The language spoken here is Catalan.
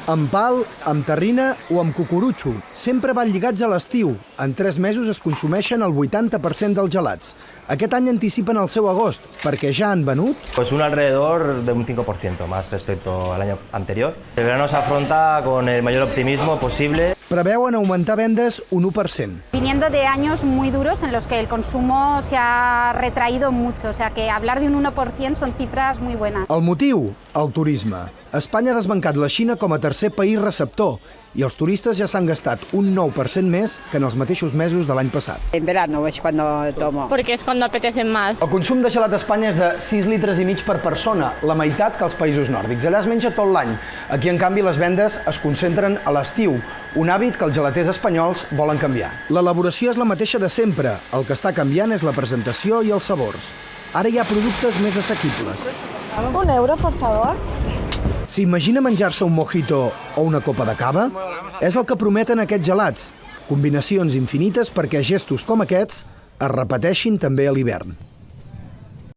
Amb pal, amb terrina o amb cucurutxo. Sempre van lligats a l'estiu. En 3 mesos es consumeixen el 80% dels gelats. Aquest any anticipen el seu agost, perquè ja han venut... Pues un alrededor de un 5% más respecto al año anterior. El verano se afronta con el mayor optimismo posible. Preveuen augmentar vendes un 1%. Viniendo de años muy duros en los que el consumo se ha retraído mucho, o sea que hablar de un 1% son cifras muy buenas. El motiu? El turisme. Espanya ha desbancat la Xina com a tercer país receptor i els turistes ja s'han gastat un 9% més que en els mateixos mesos de l'any passat. En verano es cuando tomo. Porque es cuando apetecen más. El consum de gelat a Espanya és de 6 litres i mig per persona, la meitat que als països nòrdics. Allà es menja tot l'any. Aquí, en canvi, les vendes es concentren a l'estiu, un hàbit que els gelaters espanyols volen canviar. L'elaboració és la mateixa de sempre. El que està canviant és la presentació i els sabors. Ara hi ha productes més assequibles. €1, por favor. S'imagina menjar-se un mojito o una copa de cava? És el que prometen aquests gelats. Combinacions infinites perquè gestos com aquests es repeteixin també a l'hivern.